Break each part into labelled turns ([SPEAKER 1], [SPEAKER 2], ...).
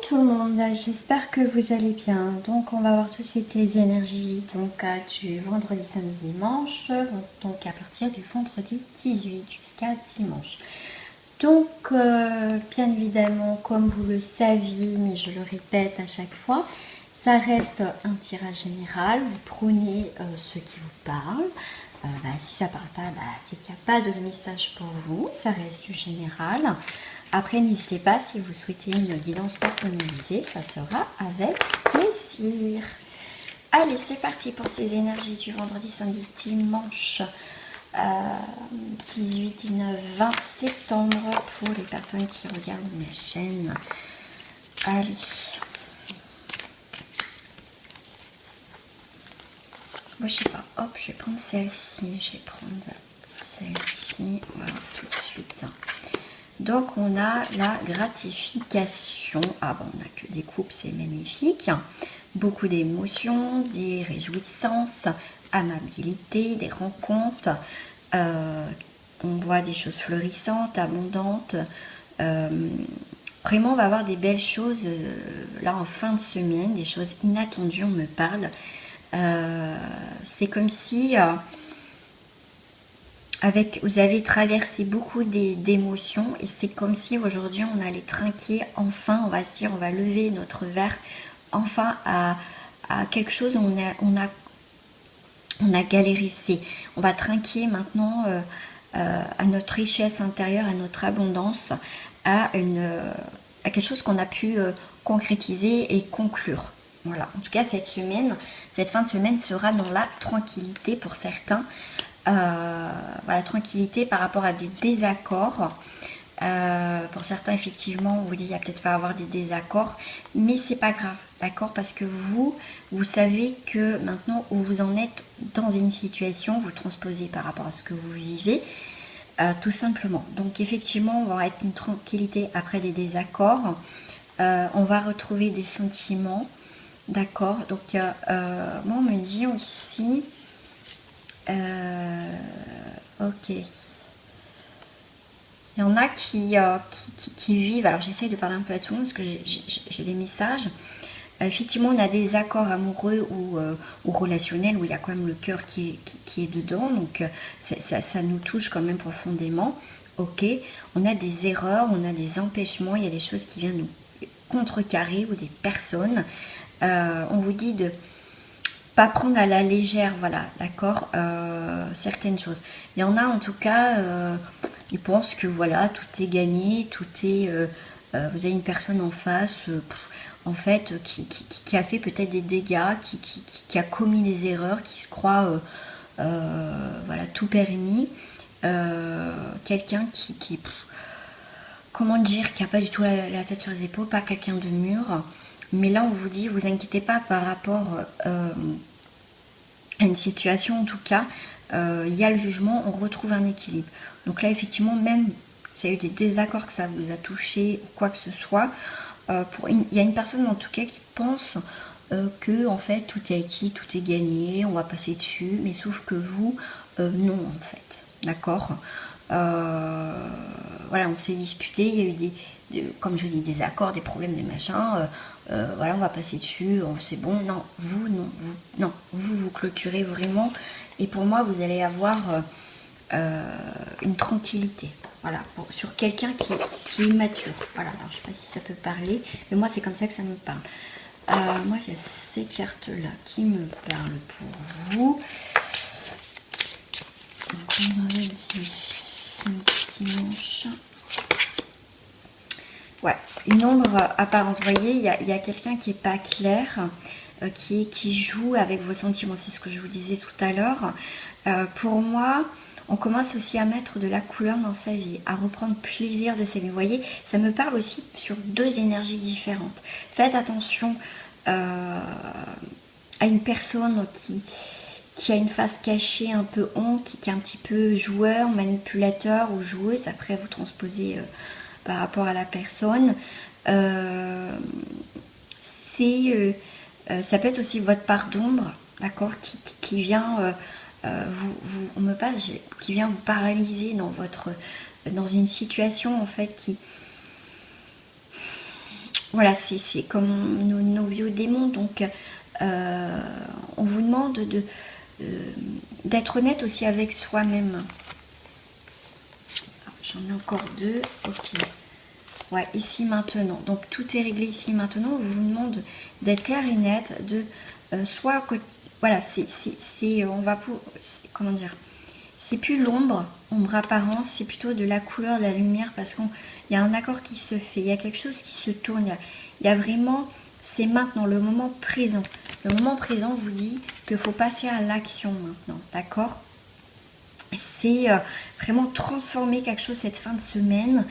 [SPEAKER 1] tout le monde, j'espère que vous allez bien. Donc on va voir tout de suite les énergies du vendredi, samedi, dimanche, donc à partir du vendredi 18 jusqu'à dimanche. Donc bien évidemment, comme vous le saviez, mais je le répète à chaque fois, ça reste un tirage général. Vous prenez ce qui vous parle. Si ça ne parle pas, c'est qu'il n'y a pas de message pour vous. Ça reste du général. Après, n'hésitez pas, si vous souhaitez une guidance personnalisée, ça sera avec plaisir. Allez, c'est parti pour ces énergies du vendredi, samedi, dimanche 18, 19, 20 septembre pour les personnes qui regardent ma chaîne. Allez. Moi, je sais pas. Hop, je vais prendre celle-ci. Je vais prendre celle-ci. Voilà, tout de suite. Donc, on a la gratification. Ah bon, on n'a que des coupes, c'est magnifique. Beaucoup d'émotions, des réjouissances, amabilité, des rencontres. On voit des choses fleurissantes, abondantes. Vraiment, on va avoir des belles choses là en fin de semaine, des choses inattendues, on me parle. C'est comme si vous avez traversé beaucoup d'émotions et c'est comme si aujourd'hui on allait trinquer enfin, on va se dire, on va lever notre verre enfin à quelque chose où on a galéré. On va trinquer maintenant à notre richesse intérieure, à notre abondance, à quelque chose qu'on a pu concrétiser et conclure. Voilà, en tout cas cette fin de semaine sera dans la tranquillité pour certains. Voilà, tranquillité par rapport à des désaccords. Pour certains, effectivement, on vous dit il y a peut-être pas avoir des désaccords, mais c'est pas grave, d'accord, parce que vous savez que maintenant où vous en êtes dans une situation, vous transposez par rapport à ce que vous vivez, tout simplement. Donc effectivement, on va être une tranquillité après des désaccords. On va retrouver des sentiments, d'accord. Donc moi, on me dit aussi, ok. Il y en a qui vivent, alors j'essaye de parler un peu à tout le monde parce que j'ai des messages. Effectivement, on a des accords amoureux ou relationnels où il y a quand même le cœur qui est dedans, donc ça nous touche quand même profondément. Ok, on a des erreurs, on a des empêchements, il y a des choses qui viennent nous contrecarrer ou des personnes. On vous dit de pas prendre à la légère, voilà, d'accord, certaines choses. Il y en a en tout cas, ils pensent que voilà, tout est gagné, tout est, vous avez une personne en face, en fait, qui a fait peut-être des dégâts, qui a commis des erreurs, qui se croit, voilà, tout permis. Quelqu'un comment dire, qui n'a pas du tout la tête sur les épaules, pas quelqu'un de mûr. Mais là, on vous dit, vous inquiétez pas par rapport à une situation, en tout cas, il y a le jugement, on retrouve un équilibre. Donc là, effectivement, même s'il y a eu des désaccords, que ça vous a touché, ou quoi que ce soit, il y a une personne, en tout cas, qui pense que, en fait, tout est acquis, tout est gagné, on va passer dessus, mais sauf que vous, non, en fait. D'accord. Voilà, on s'est disputé, il y a eu comme je dis, des accords, des problèmes, des machins. Voilà, on va passer dessus, c'est bon. Non, vous clôturez vraiment. Et pour moi, vous allez avoir une tranquillité. Voilà, sur quelqu'un qui est mature. Voilà, alors je sais pas si ça peut parler, mais moi, c'est comme ça que ça me parle. Moi, j'ai ces cartes-là qui me parlent pour vous. Donc, on avait dit dimanche. Ouais, une ombre apparente. Vous voyez, il y a quelqu'un qui n'est pas clair, qui joue avec vos sentiments. C'est ce que je vous disais tout à l'heure. Pour moi, on commence aussi à mettre de la couleur dans sa vie, à reprendre plaisir de sa vie. Vous voyez, ça me parle aussi sur deux énergies différentes. Faites attention à une personne qui a une face cachée un peu honte, qui est un petit peu joueur, manipulateur ou joueuse. Après, vous transposez par rapport à la personne. Ça peut être aussi votre part d'ombre, d'accord, qui vient on me parle, qui vient vous paralyser dans une situation en fait voilà, c'est comme nos vieux démons. Donc, on vous demande d'être honnête aussi avec soi-même. J'en ai encore deux. Ok. Ouais, ici maintenant. Donc, tout est réglé ici maintenant. On vous demande d'être clair et net, de soit... Voilà, on va pour... Comment dire, c'est plus l'ombre, ombre apparence, c'est plutôt de la couleur, de la lumière, parce qu'il y a un accord qui se fait, il y a quelque chose qui se tourne, il y a vraiment, c'est maintenant, le moment présent. Le moment présent vous dit qu'il faut passer à l'action maintenant, d'accord? C'est vraiment transformer quelque chose cette fin de semaine.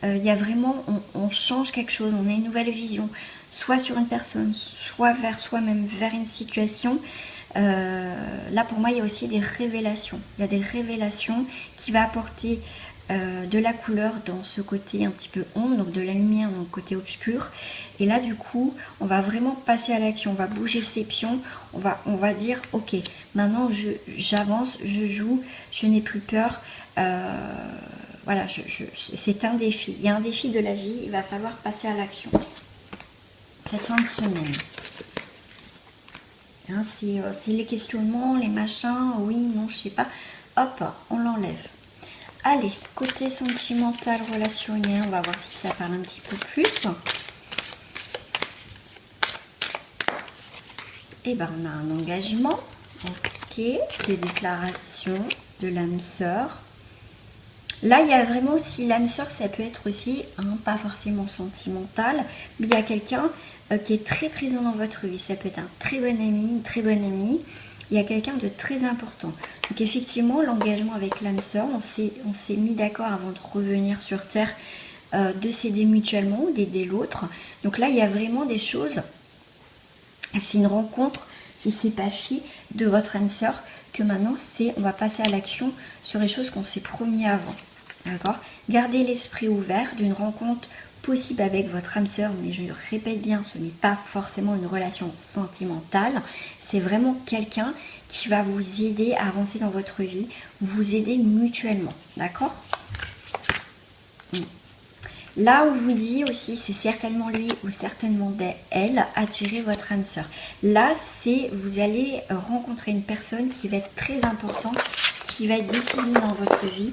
[SPEAKER 1] Il y a vraiment, on change quelque chose, on a une nouvelle vision, soit sur une personne, soit vers soi-même, vers une situation. Là pour moi il y a aussi des révélations. Il y a des révélations qui va apporter de la couleur dans ce côté un petit peu ombre, donc de la lumière dans le côté obscur. Et là du coup on va vraiment passer à l'action, on va bouger ses pions, on va dire ok, maintenant j'avance, je joue, je n'ai plus peur. Voilà, c'est un défi, il y a un défi de la vie, il va falloir passer à l'action cette fin de semaine. Hein, c'est les questionnements, les machins, oui, non, je sais pas. Hop, on l'enlève. Allez, côté sentimental, relationnel, on va voir si ça parle un petit peu plus. Et ben, on a un engagement. Ok, des déclarations de l'âme sœur. Là, il y a vraiment aussi l'âme sœur, ça peut être aussi, hein, pas forcément sentimental, mais il y a quelqu'un qui est très présent dans votre vie. Ça peut être un très bon ami, une très bonne amie. Il y a quelqu'un de très important. Donc effectivement, l'engagement avec l'âme sœur, on s'est mis d'accord avant de revenir sur Terre, de s'aider mutuellement ou d'aider l'autre. Donc là, il y a vraiment des choses. C'est une rencontre, si c'est pas fait, de votre âme sœur, que maintenant, on va passer à l'action sur les choses qu'on s'est promis avant. D'accord? Gardez l'esprit ouvert d'une rencontre possible avec votre âme sœur, mais je répète bien, ce n'est pas forcément une relation sentimentale, c'est vraiment quelqu'un qui va vous aider à avancer dans votre vie, vous aider mutuellement, d'accord? Là, on vous dit aussi, c'est certainement lui ou certainement elle, attirer votre âme sœur. Là, vous allez rencontrer une personne qui va être très importante, qui va être décisive dans votre vie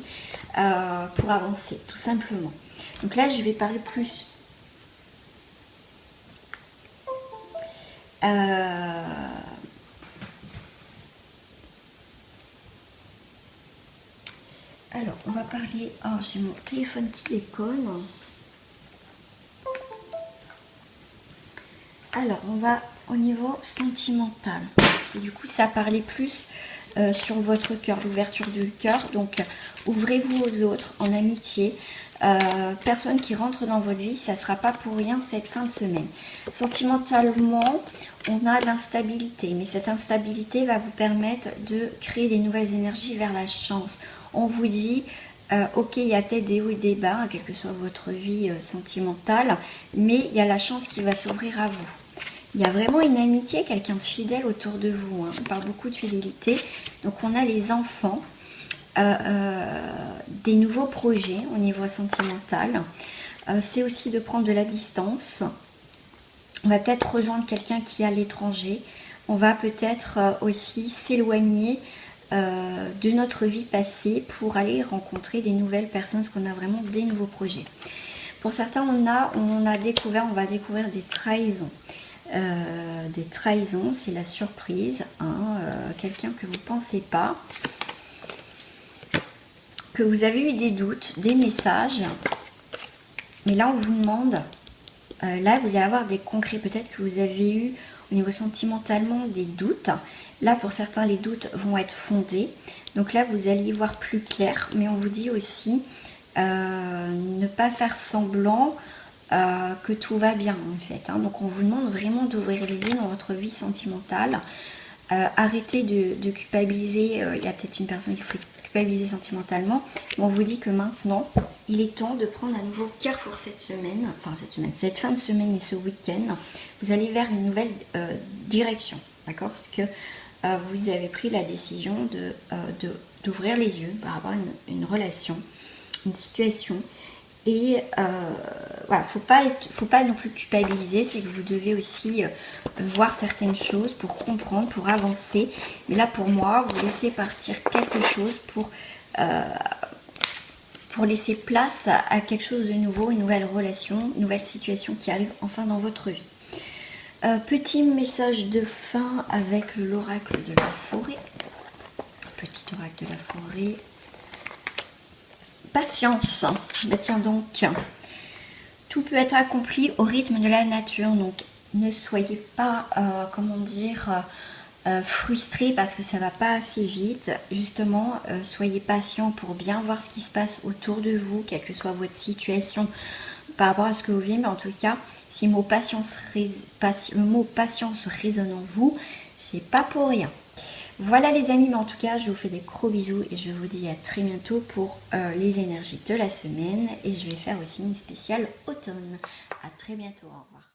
[SPEAKER 1] pour avancer, tout simplement. Donc là, je vais parler plus. Alors, on va parler... Oh, j'ai mon téléphone qui déconne. Alors, on va au niveau sentimental. Parce que du coup, ça parlait plus sur votre cœur, l'ouverture du cœur. Donc, ouvrez-vous aux autres en amitié. Personne qui rentre dans votre vie, ça ne sera pas pour rien cette fin de semaine. Sentimentalement, on a de l'instabilité. Mais cette instabilité va vous permettre de créer des nouvelles énergies vers la chance. On vous dit... ok, il y a peut-être des hauts et des bas, quelle que soit votre vie sentimentale, mais il y a la chance qui va s'ouvrir à vous. Il y a vraiment une amitié, quelqu'un de fidèle autour de vous. Hein. On parle beaucoup de fidélité. Donc on a les enfants, des nouveaux projets au niveau sentimental. C'est aussi de prendre de la distance. On va peut-être rejoindre quelqu'un qui est à l'étranger. On va peut-être aussi s'éloigner de notre vie passée pour aller rencontrer des nouvelles personnes, parce qu'on a vraiment des nouveaux projets. Pour certains, on va découvrir des trahisons. Des trahisons, c'est la surprise, hein, quelqu'un que vous ne pensez pas, que vous avez eu des doutes, des messages, mais là on vous demande, là vous allez avoir des concrets, peut-être que vous avez eu au niveau sentimentalement des doutes. Là pour certains les doutes vont être fondés, donc là vous allez y voir plus clair, mais on vous dit aussi ne pas faire semblant que tout va bien en fait, hein. Donc on vous demande vraiment d'ouvrir les yeux dans votre vie sentimentale, arrêtez de culpabiliser. Il y a peut-être une personne qui faut culpabiliser sentimentalement, mais on vous dit que maintenant il est temps de prendre un nouveau carrefour cette cette fin de semaine et ce week-end. Vous allez vers une nouvelle direction, d'accord, parce que vous avez pris la décision d'ouvrir les yeux par rapport à une relation, une situation. Et voilà, faut pas non plus culpabiliser, c'est que vous devez aussi voir certaines choses pour comprendre, pour avancer. Mais là pour moi, vous laissez partir quelque chose pour laisser place à quelque chose de nouveau, une nouvelle relation, une nouvelle situation qui arrive enfin dans votre vie. Petit message de fin avec l'oracle de la forêt. Petit oracle de la forêt. Patience. Bah tiens donc. Tout peut être accompli au rythme de la nature. Donc ne soyez pas, comment dire, frustrés parce que ça va pas assez vite. Justement, soyez patient pour bien voir ce qui se passe autour de vous, quelle que soit votre situation par rapport à ce que vous vivez. Mais en tout cas, si le mot patience résonne en vous, c'est pas pour rien. Voilà les amis, mais en tout cas, je vous fais des gros bisous et je vous dis à très bientôt pour les énergies de la semaine. Et je vais faire aussi une spéciale automne. À très bientôt, au revoir.